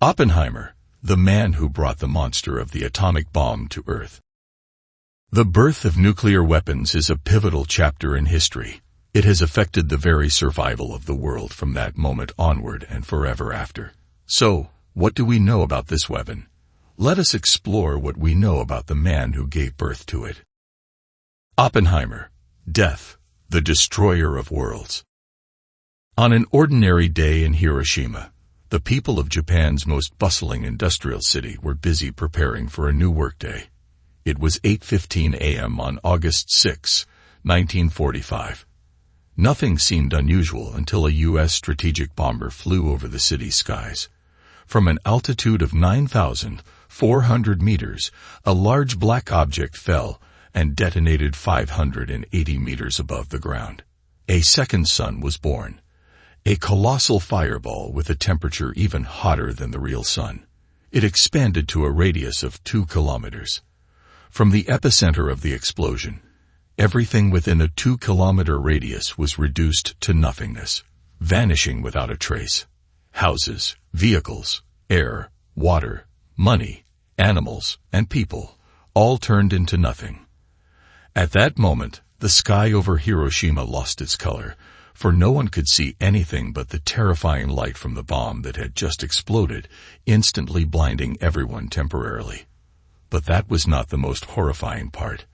Oppenheimer, the man who brought the monster of the atomic bomb to Earth. The birth of nuclear weapons is a pivotal chapter in history. It has affected the very survival of the world from that moment onward and forever after. So, what do we know about this weapon? Let us explore what we know about the man who gave birth to it. Oppenheimer, death, the destroyer of worlds. On an ordinary day in Hiroshima, the people of Japan's most bustling industrial city were busy preparing for a new workday. It was 8:15 a.m. on August 6, 1945. Nothing seemed unusual until a U.S. strategic bomber flew over the city's skies. From an altitude of 9,400 meters, a large black object fell and detonated 580 meters above the ground. A second sun was born. A colossal fireball with a temperature even hotter than the real sun. It expanded to a radius of 2 kilometers. From the epicenter of the explosion, everything within a 2-kilometer radius was reduced to nothingness, vanishing without a trace. Houses, vehicles, air, water, money, animals, and people all turned into nothing. At that moment, the sky over Hiroshima lost its color, for no one could see anything but the terrifying light from the bomb that had just exploded, instantly blinding everyone temporarily. But that was not the most horrifying part.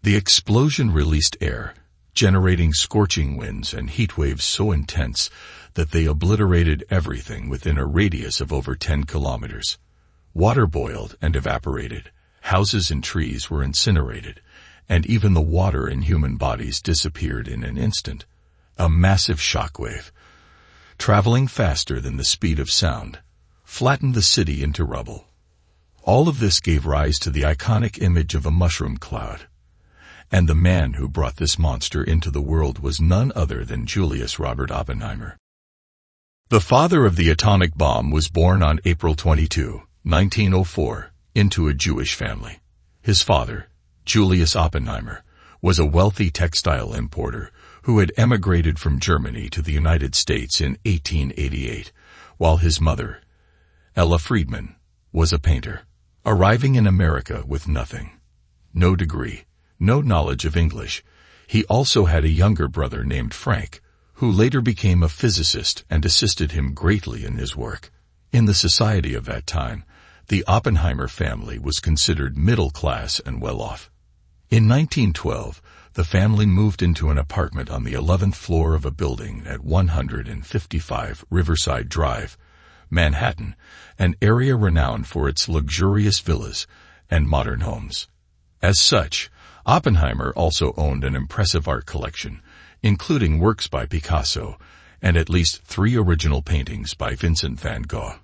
The explosion released air, generating scorching winds and heatwaves so intense that they obliterated everything within a radius of over 10 kilometers. Water boiled and evaporated, houses and trees were incinerated, and even the water in human bodies disappeared in an instant. A massive shockwave, traveling faster than the speed of sound, flattened the city into rubble. All of this gave rise to the iconic image of a mushroom cloud. And the man who brought this monster into the world was none other than Julius Robert Oppenheimer. The father of the atomic bomb was born on April 22, 1904, into a Jewish family. His father, Julius Oppenheimer, was a wealthy textile importer who had emigrated from Germany to the United States in 1888, while his mother, Ella Friedman, was a painter, arriving in America with nothing. No degree, no knowledge of English. He also had a younger brother named Frank, who later became a physicist and assisted him greatly in his work. In the society of that time, the Oppenheimer family was considered middle class and well off. In 1912, the family moved into an apartment on the 11th floor of a building at 155 Riverside Drive, Manhattan, an area renowned for its luxurious villas and modern homes. As such, Oppenheimer also owned an impressive art collection, including works by Picasso and at least 3 original paintings by Vincent van Gogh.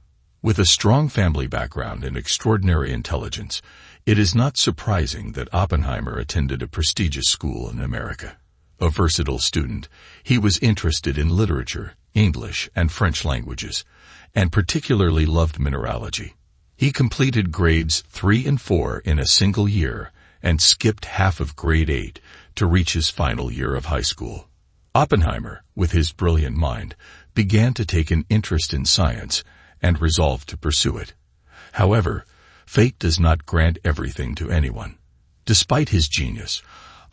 With a strong family background and extraordinary intelligence, it is not surprising that Oppenheimer attended a prestigious school in America. A versatile student, he was interested in literature, English, and French languages, and particularly loved mineralogy. He completed grades 3 and 4 in a single year and skipped half of grade 8 to reach his final year of high school. Oppenheimer, with his brilliant mind, began to take an interest in science and resolved to pursue it. However, fate does not grant everything to anyone. Despite his genius,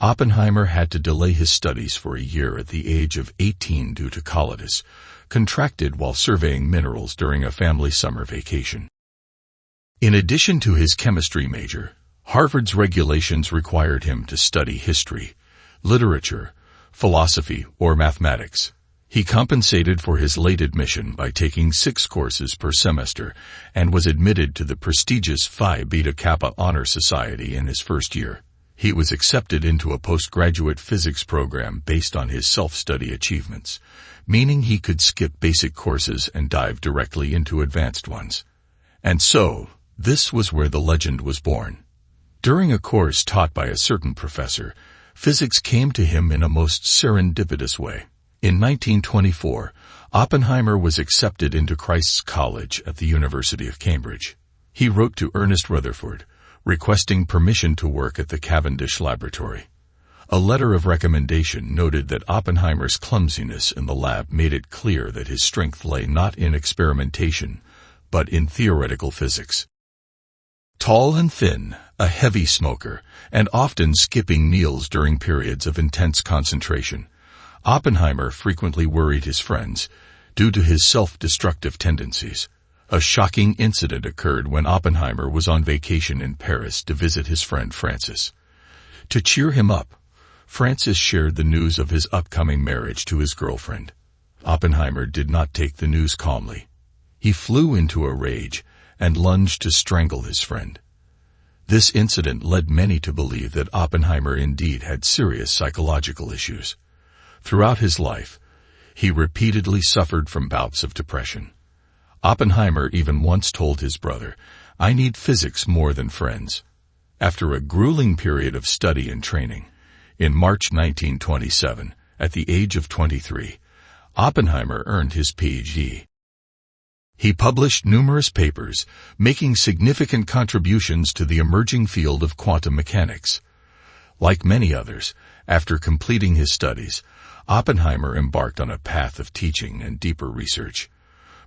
Oppenheimer had to delay his studies for a year at the age of 18 due to colitis, contracted while surveying minerals during a family summer vacation. In addition to his chemistry major, Harvard's regulations required him to study history, literature, philosophy, or mathematics. He compensated for his late admission by taking 6 courses per semester and was admitted to the prestigious Phi Beta Kappa Honor Society in his first year. He was accepted into a postgraduate physics program based on his self-study achievements, meaning he could skip basic courses and dive directly into advanced ones. And so, this was where the legend was born. During a course taught by a certain professor, physics came to him in a most serendipitous way. In 1924, Oppenheimer was accepted into Christ's College at the University of Cambridge. He wrote to Ernest Rutherford, requesting permission to work at the Cavendish Laboratory. A letter of recommendation noted that Oppenheimer's clumsiness in the lab made it clear that his strength lay not in experimentation, but in theoretical physics. Tall and thin, a heavy smoker, and often skipping meals during periods of intense concentration, Oppenheimer frequently worried his friends due to his self-destructive tendencies. A shocking incident occurred when Oppenheimer was on vacation in Paris to visit his friend Francis. To cheer him up, Francis shared the news of his upcoming marriage to his girlfriend. Oppenheimer did not take the news calmly. He flew into a rage and lunged to strangle his friend. This incident led many to believe that Oppenheimer indeed had serious psychological issues. Throughout his life, he repeatedly suffered from bouts of depression. Oppenheimer even once told his brother, "I need physics more than friends." After a grueling period of study and training, in March 1927, at the age of 23, Oppenheimer earned his Ph.D. He published numerous papers, making significant contributions to the emerging field of quantum mechanics. Like many others, after completing his studies, Oppenheimer embarked on a path of teaching and deeper research.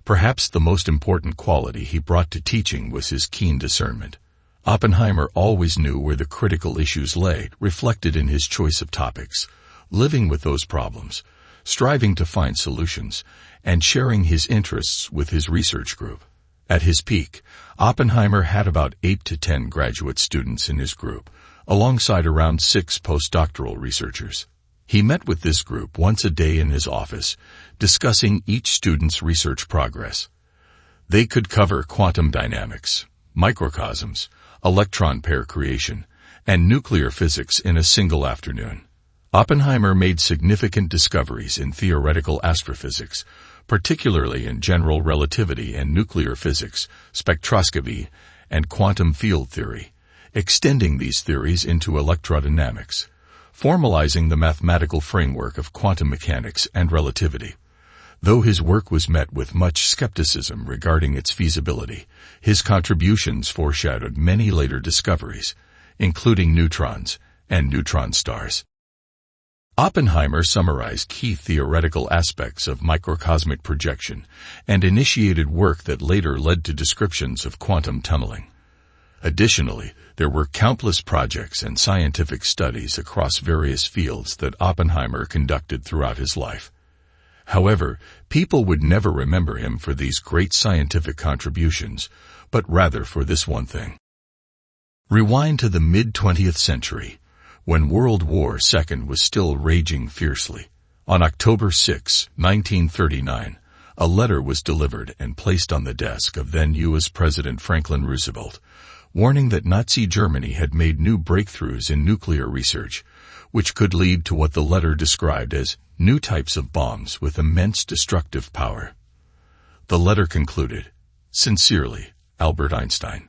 Perhaps the most important quality he brought to teaching was his keen discernment. Oppenheimer always knew where the critical issues lay, reflected in his choice of topics, living with those problems, striving to find solutions, and sharing his interests with his research group. At his peak, Oppenheimer had about 8 to 10 graduate students in his group, alongside around 6 postdoctoral researchers. He met with this group once a day in his office, discussing each student's research progress. They could cover quantum dynamics, microcosms, electron pair creation, and nuclear physics in a single afternoon. Oppenheimer made significant discoveries in theoretical astrophysics, particularly in general relativity and nuclear physics, spectroscopy, and quantum field theory, extending these theories into electrodynamics, formalizing the mathematical framework of quantum mechanics and relativity. Though his work was met with much skepticism regarding its feasibility, his contributions foreshadowed many later discoveries, including neutrons and neutron stars. Oppenheimer summarized key theoretical aspects of microcosmic projection and initiated work that later led to descriptions of quantum tunneling. Additionally, there were countless projects and scientific studies across various fields that Oppenheimer conducted throughout his life. However, people would never remember him for these great scientific contributions, but rather for this one thing. Rewind to the mid-20th century, when World War II was still raging fiercely. On October 6, 1939, a letter was delivered and placed on the desk of then U.S. President Franklin Roosevelt, warning that Nazi Germany had made new breakthroughs in nuclear research, which could lead to what the letter described as new types of bombs with immense destructive power. The letter concluded, "Sincerely, Albert Einstein."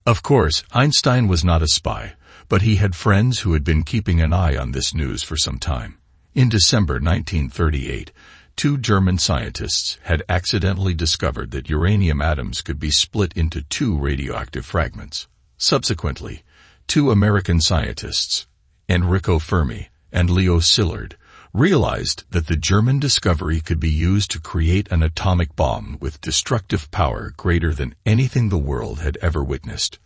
Of course, Einstein was not a spy, but he had friends who had been keeping an eye on this news for some time. In December 1938, 2 German scientists had accidentally discovered that uranium atoms could be split into 2 radioactive fragments. Subsequently, 2 American scientists, Enrico Fermi and Leo Szilard, realized that the German discovery could be used to create an atomic bomb with destructive power greater than anything the world had ever witnessed.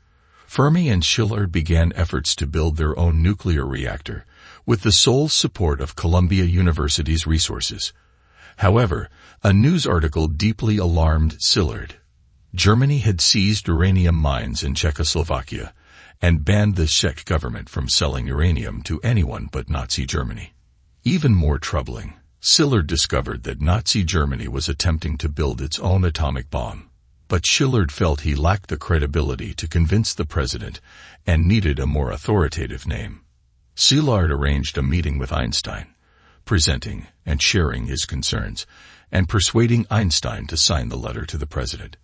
Fermi and Szilard began efforts to build their own nuclear reactor, with the sole support of Columbia University's resources. However, a news article deeply alarmed Szilard. Germany had seized uranium mines in Czechoslovakia and banned the Czech government from selling uranium to anyone but Nazi Germany. Even more troubling, Szilard discovered that Nazi Germany was attempting to build its own atomic bomb. But Szilard felt he lacked the credibility to convince the president and needed a more authoritative name. Szilard arranged a meeting with Einstein, presenting and sharing his concerns, and persuading Einstein to sign the letter to the president.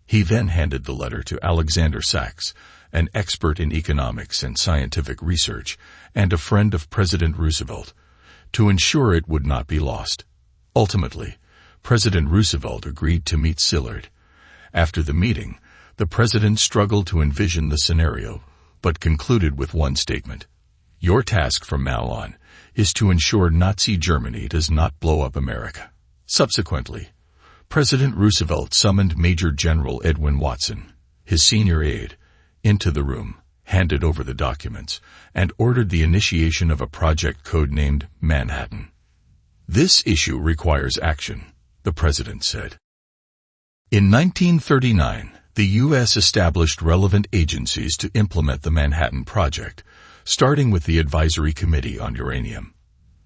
He then handed the letter to Alexander Sachs, an expert in economics and scientific research, and a friend of President Roosevelt, to ensure it would not be lost. Ultimately, President Roosevelt agreed to meet Szilard. After the meeting, the president struggled to envision the scenario, but concluded with one statement: "Your task from now on is to ensure Nazi Germany does not blow up America." Subsequently, President Roosevelt summoned Major General Edwin Watson, his senior aide, into the room, handed over the documents, and ordered the initiation of a project codenamed Manhattan. "This issue requires action," the president said. In 1939, the U.S. established relevant agencies to implement the Manhattan Project, starting with the Advisory Committee on Uranium.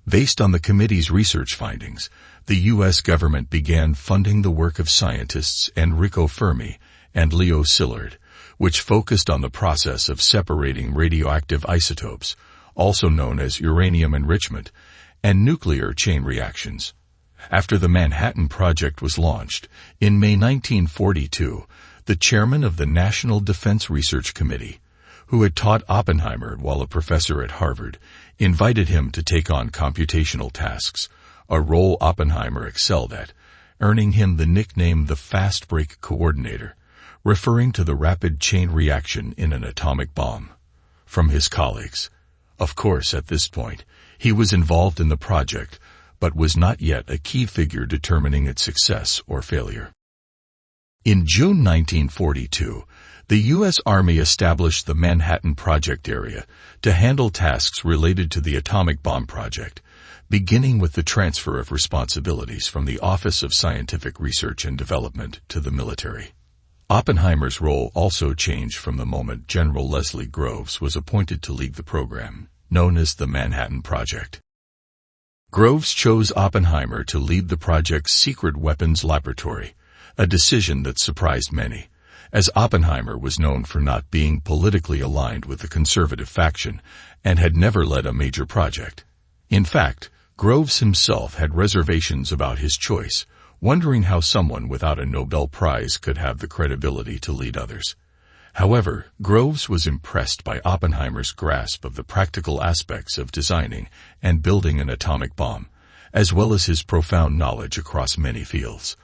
Based on the committee's research findings, the U.S. government began funding the work of scientists Enrico Fermi and Leo Szilard, which focused on the process of separating radioactive isotopes, also known as uranium enrichment, and nuclear chain reactions. After the Manhattan Project was launched, in May 1942, the chairman of the National Defense Research Committee, who had taught Oppenheimer while a professor at Harvard, invited him to take on computational tasks, a role Oppenheimer excelled at, earning him the nickname the Fast Break Coordinator, referring to the rapid chain reaction in an atomic bomb, from his colleagues. Of course, at this point, he was involved in the project, but was not yet a key figure determining its success or failure. In June 1942, the U.S. Army established the Manhattan Project Area to handle tasks related to the atomic bomb project, beginning with the transfer of responsibilities from the Office of Scientific Research and Development to the military. Oppenheimer's role also changed from the moment General Leslie Groves was appointed to lead the program, known as the Manhattan Project. Groves chose Oppenheimer to lead the project's secret weapons laboratory, a decision that surprised many, as Oppenheimer was known for not being politically aligned with the conservative faction and had never led a major project. In fact, Groves himself had reservations about his choice, wondering how someone without a Nobel Prize could have the credibility to lead others. However, Groves was impressed by Oppenheimer's grasp of the practical aspects of designing and building an atomic bomb, as well as his profound knowledge across many fields.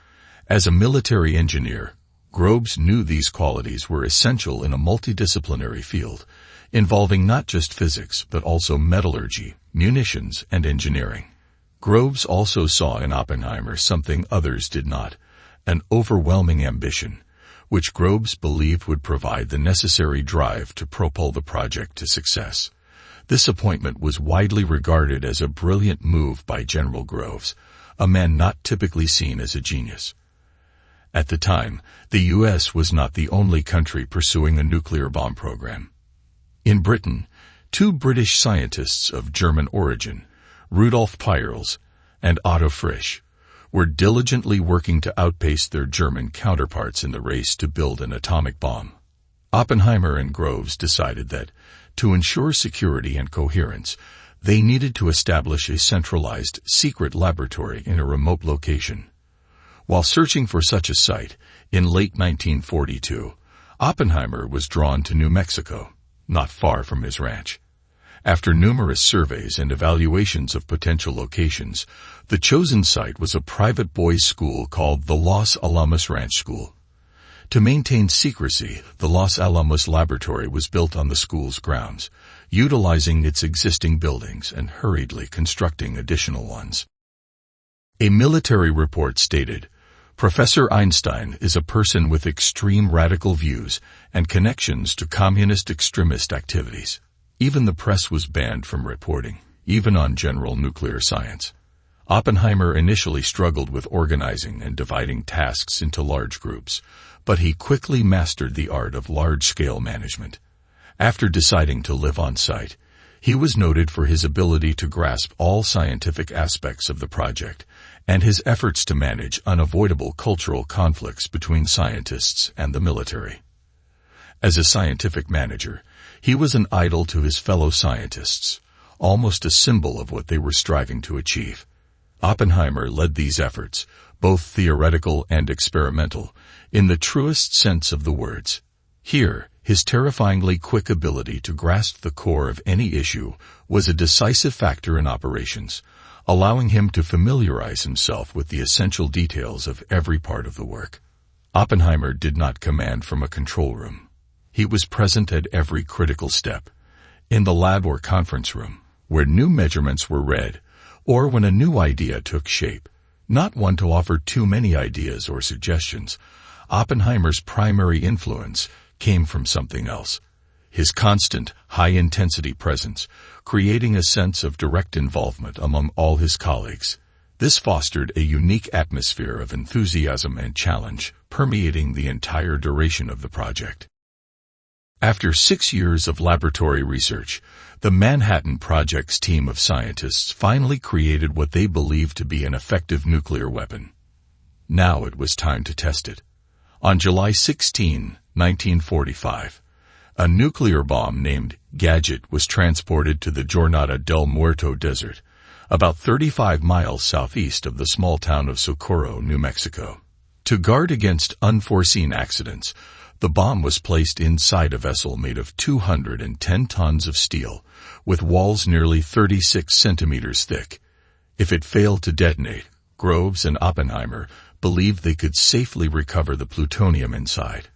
As a military engineer, Groves knew these qualities were essential in a multidisciplinary field, involving not just physics but also metallurgy, munitions, and engineering. Groves also saw in Oppenheimer something others did not, an overwhelming ambition, which Groves believed would provide the necessary drive to propel the project to success. This appointment was widely regarded as a brilliant move by General Groves, a man not typically seen as a genius. At the time, the U.S. was not the only country pursuing a nuclear bomb program. In Britain, two British scientists of German origin, Rudolf Peierls and Otto Frisch, were diligently working to outpace their German counterparts in the race to build an atomic bomb. Oppenheimer and Groves decided that, to ensure security and coherence, they needed to establish a centralized, secret laboratory in a remote location. While searching for such a site, in late 1942, Oppenheimer was drawn to New Mexico, not far from his ranch. After numerous surveys and evaluations of potential locations, the chosen site was a private boys' school called the Los Alamos Ranch School. To maintain secrecy, the Los Alamos Laboratory was built on the school's grounds, utilizing its existing buildings and hurriedly constructing additional ones. A military report stated, "Professor Einstein is a person with extreme radical views and connections to communist extremist activities." Even the press was banned from reporting, even on general nuclear science. Oppenheimer initially struggled with organizing and dividing tasks into large groups, but he quickly mastered the art of large-scale management. After deciding to live on site, he was noted for his ability to grasp all scientific aspects of the project and his efforts to manage unavoidable cultural conflicts between scientists and the military. As a scientific manager, he was an idol to his fellow scientists, almost a symbol of what they were striving to achieve. Oppenheimer led these efforts, both theoretical and experimental, in the truest sense of the words. Here, his terrifyingly quick ability to grasp the core of any issue was a decisive factor in operations, allowing him to familiarize himself with the essential details of every part of the work. Oppenheimer did not command from a control room. He was present at every critical step, in the lab or conference room, where new measurements were read, or when a new idea took shape. Not one to offer too many ideas or suggestions, Oppenheimer's primary influence came from something else. His constant, high-intensity presence, creating a sense of direct involvement among all his colleagues. This fostered a unique atmosphere of enthusiasm and challenge, permeating the entire duration of the project. After 6 years of laboratory research, the Manhattan Project's team of scientists finally created what they believed to be an effective nuclear weapon. Now it was time to test it. On July 16, 1945, a nuclear bomb named Gadget was transported to the Jornada del Muerto Desert, about 35 miles southeast of the small town of Socorro, New Mexico. To guard against unforeseen accidents, the bomb was placed inside a vessel made of 210 tons of steel, with walls nearly 36 centimeters thick. If it failed to detonate, Groves and Oppenheimer believed they could safely recover the plutonium inside.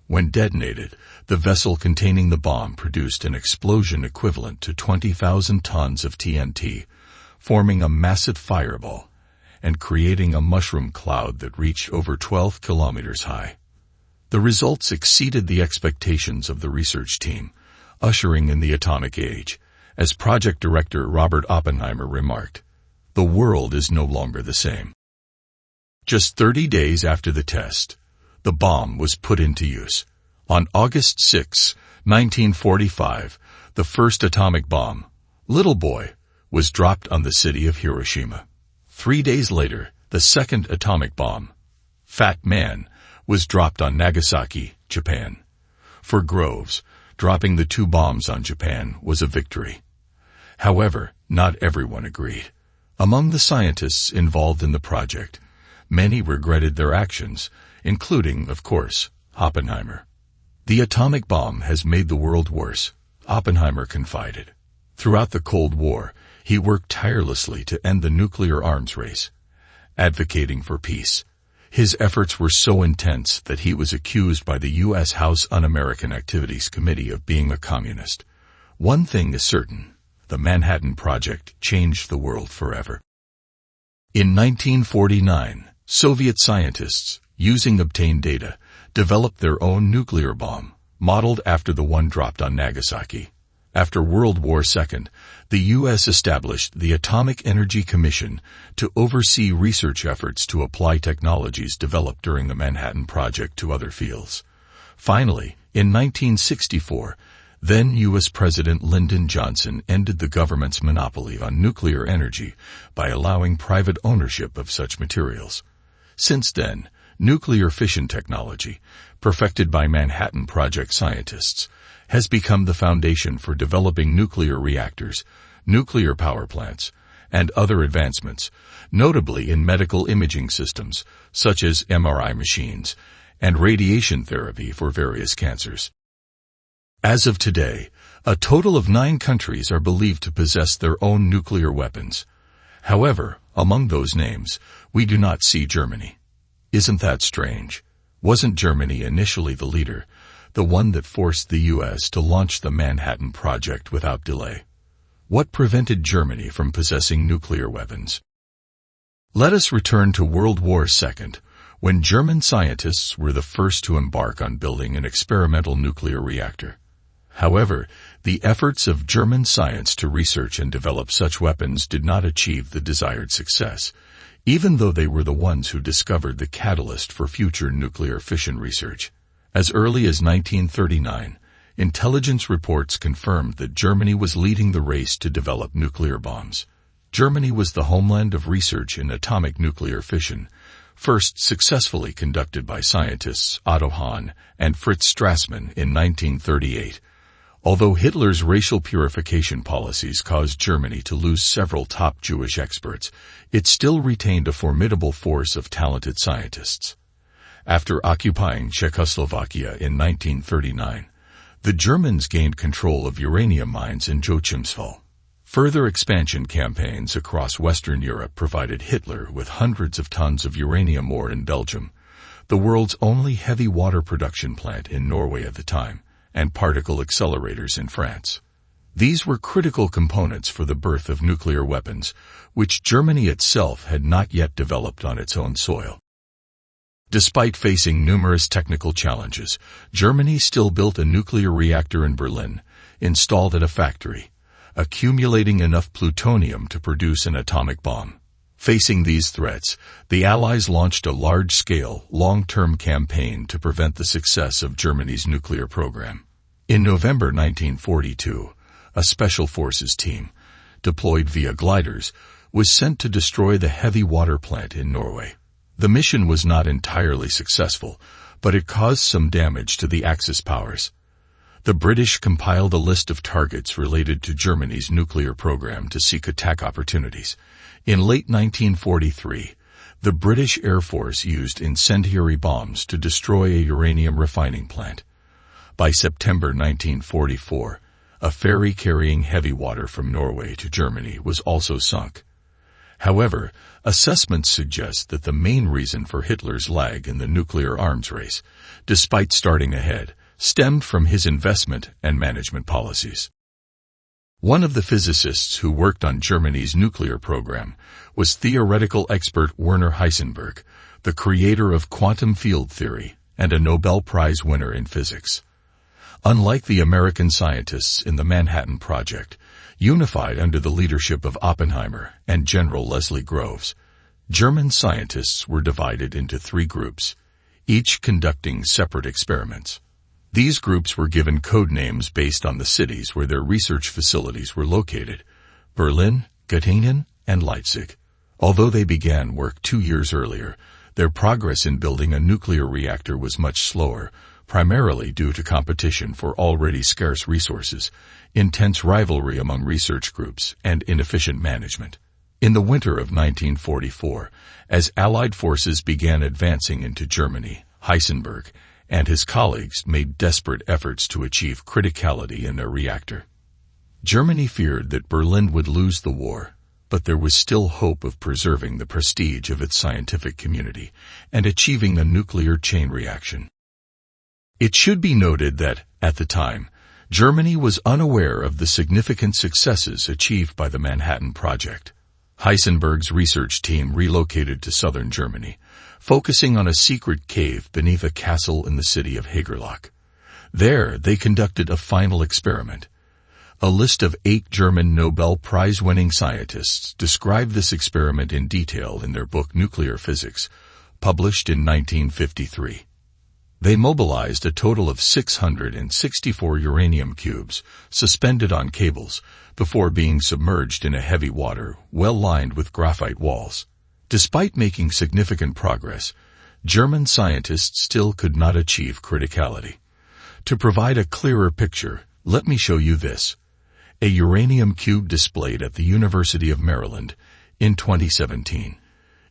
When detonated, the vessel containing the bomb produced an explosion equivalent to 20,000 tons of TNT, forming a massive fireball and creating a mushroom cloud that reached over 12 kilometers high. The results exceeded the expectations of the research team, ushering in the atomic age. As project director Robert Oppenheimer remarked, "The world is no longer the same." Just 30 days after the test, the bomb was put into use. On August 6, 1945, the first atomic bomb, Little Boy, was dropped on the city of Hiroshima. 3 days later, the second atomic bomb, Fat Man, was dropped on Nagasaki, Japan. For Groves, dropping the 2 bombs on Japan was a victory. However, not everyone agreed. Among the scientists involved in the project, many regretted their actions, including, of course, Oppenheimer. "The atomic bomb has made the world worse," Oppenheimer confided. Throughout the Cold War, he worked tirelessly to end the nuclear arms race, advocating for peace. His efforts were so intense that he was accused by the U.S. House Un-American Activities Committee of being a communist. One thing is certain: the Manhattan Project changed the world forever. In 1949, Soviet scientists, using obtained data, developed their own nuclear bomb, modeled after the one dropped on Nagasaki. After World War II, the U.S. established the Atomic Energy Commission to oversee research efforts to apply technologies developed during the Manhattan Project to other fields. Finally, in 1964, then U.S. President Lyndon Johnson ended the government's monopoly on nuclear energy by allowing private ownership of such materials. Since then, nuclear fission technology, perfected by Manhattan Project scientists, has become the foundation for developing nuclear reactors, nuclear power plants, and other advancements, notably in medical imaging systems, such as MRI machines, and radiation therapy for various cancers. As of today, a total of 9 countries are believed to possess their own nuclear weapons. However, among those names, we do not see Germany. Isn't that strange? Wasn't Germany initially the leader, the one that forced the U.S. to launch the Manhattan Project without delay? What prevented Germany from possessing nuclear weapons? Let us return to World War II, when German scientists were the first to embark on building an experimental nuclear reactor. However, the efforts of German science to research and develop such weapons did not achieve the desired success, even though they were the ones who discovered the catalyst for future nuclear fission research. As early as 1939, intelligence reports confirmed that Germany was leading the race to develop nuclear bombs. Germany was the homeland of research in atomic nuclear fission, first successfully conducted by scientists Otto Hahn and Fritz Strassmann in 1938. Although Hitler's racial purification policies caused Germany to lose several top Jewish experts, it still retained a formidable force of talented scientists. After occupying Czechoslovakia in 1939, the Germans gained control of uranium mines in Joachimsthal. Further expansion campaigns across Western Europe provided Hitler with hundreds of tons of uranium ore in Belgium, the world's only heavy water production plant in Norway at the time, and particle accelerators in France. These were critical components for the birth of nuclear weapons, which Germany itself had not yet developed on its own soil. Despite facing numerous technical challenges, Germany still built a nuclear reactor in Berlin, installed at a factory, accumulating enough plutonium to produce an atomic bomb. Facing these threats, the Allies launched a large-scale, long-term campaign to prevent the success of Germany's nuclear program. In November 1942, a special forces team, deployed via gliders, was sent to destroy the heavy water plant in Norway. The mission was not entirely successful, but it caused some damage to the Axis powers. The British compiled a list of targets related to Germany's nuclear program to seek attack opportunities. In late 1943, the British Air Force used incendiary bombs to destroy a uranium refining plant. By September 1944, a ferry carrying heavy water from Norway to Germany was also sunk. However, assessments suggest that the main reason for Hitler's lag in the nuclear arms race, despite starting ahead, stemmed from his investment and management policies. One of the physicists who worked on Germany's nuclear program was theoretical expert Werner Heisenberg, the creator of quantum field theory and a Nobel Prize winner in physics. Unlike the American scientists in the Manhattan Project, unified under the leadership of Oppenheimer and General Leslie Groves, German scientists were divided into 3 groups, each conducting separate experiments. These groups were given code names based on the cities where their research facilities were located: Berlin, Göttingen, and Leipzig. Although they began work 2 years earlier, their progress in building a nuclear reactor was much slower, primarily due to competition for already scarce resources, intense rivalry among research groups, and inefficient management. In the winter of 1944, as Allied forces began advancing into Germany, Heisenberg and his colleagues made desperate efforts to achieve criticality in their reactor. Germany feared that Berlin would lose the war, but there was still hope of preserving the prestige of its scientific community and achieving a nuclear chain reaction. It should be noted that, at the time, Germany was unaware of the significant successes achieved by the Manhattan Project. Heisenberg's research team relocated to southern Germany, focusing on a secret cave beneath a castle in the city of Hagerloch. There, they conducted a final experiment. A list of 8 German Nobel Prize-winning scientists described this experiment in detail in their book Nuclear Physics, published in 1953. They mobilized a total of 664 uranium cubes, suspended on cables, before being submerged in a heavy water well lined with graphite walls. Despite making significant progress, German scientists still could not achieve criticality. To provide a clearer picture, let me show you this: a uranium cube displayed at the University of Maryland in 2017.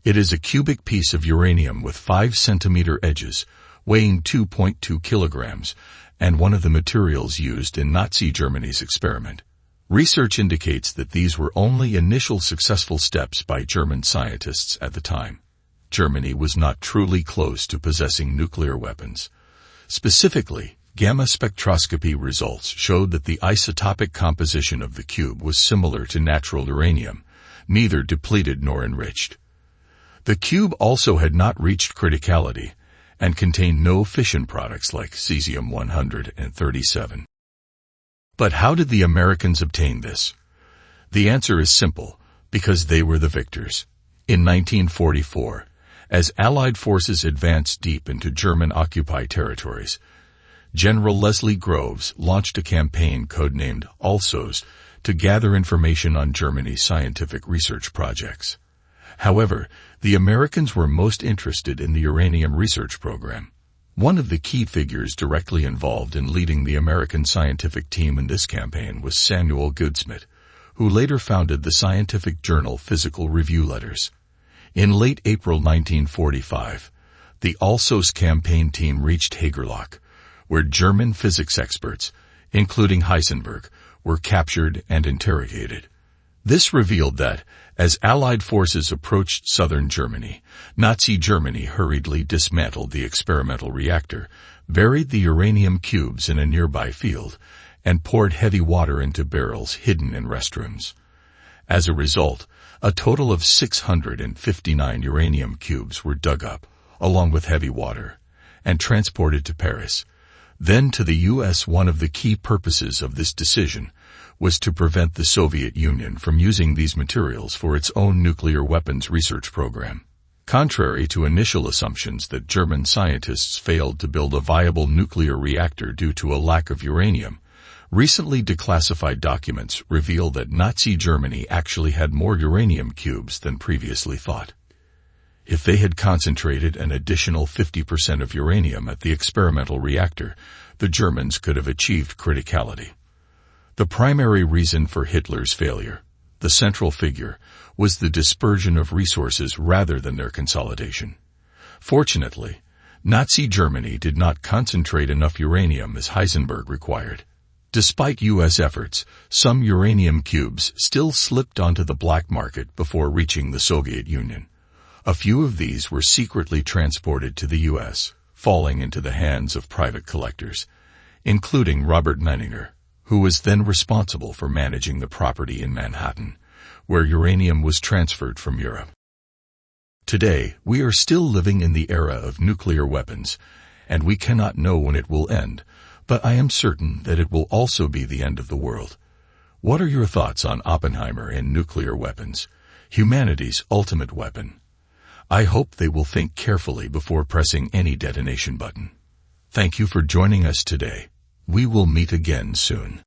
It is a cubic piece of uranium with 5-centimeter edges, weighing 2.2 kilograms, and one of the materials used in Nazi Germany's experiment. Research indicates that these were only initial successful steps by German scientists at the time. Germany was not truly close to possessing nuclear weapons. Specifically, gamma spectroscopy results showed that the isotopic composition of the cube was similar to natural uranium, neither depleted nor enriched. The cube also had not reached criticality, and contained no fission products like cesium-137. But how did the Americans obtain this? The answer is simple: because they were the victors. In 1944, as Allied forces advanced deep into German-occupied territories, General Leslie Groves launched a campaign codenamed ALSOS to gather information on Germany's scientific research projects. However, the Americans were most interested in the uranium research program. One of the key figures directly involved in leading the American scientific team in this campaign was Samuel Goudsmit, who later founded the scientific journal Physical Review Letters. In late April 1945, the ALSOS campaign team reached Hagerloch, where German physics experts, including Heisenberg, were captured and interrogated. This revealed that, as Allied forces approached southern Germany, Nazi Germany hurriedly dismantled the experimental reactor, buried the uranium cubes in a nearby field, and poured heavy water into barrels hidden in restrooms. As a result, a total of 659 uranium cubes were dug up, along with heavy water, and transported to Paris, then to the U.S. One of the key purposes of this decision was to prevent the Soviet Union from using these materials for its own nuclear weapons research program. Contrary to initial assumptions that German scientists failed to build a viable nuclear reactor due to a lack of uranium, recently declassified documents reveal that Nazi Germany actually had more uranium cubes than previously thought. If they had concentrated an additional 50% of uranium at the experimental reactor, the Germans could have achieved criticality. The primary reason for Hitler's failure, the central figure, was the dispersion of resources rather than their consolidation. Fortunately, Nazi Germany did not concentrate enough uranium as Heisenberg required. Despite U.S. efforts, some uranium cubes still slipped onto the black market before reaching the Soviet Union. A few of these were secretly transported to the U.S., falling into the hands of private collectors, including Robert Meininger, who was then responsible for managing the property in Manhattan, where uranium was transferred from Europe. Today, we are still living in the era of nuclear weapons, and we cannot know when it will end, but I am certain that it will also be the end of the world. What are your thoughts on Oppenheimer and nuclear weapons, humanity's ultimate weapon? I hope they will think carefully before pressing any detonation button. Thank you for joining us today. We will meet again soon.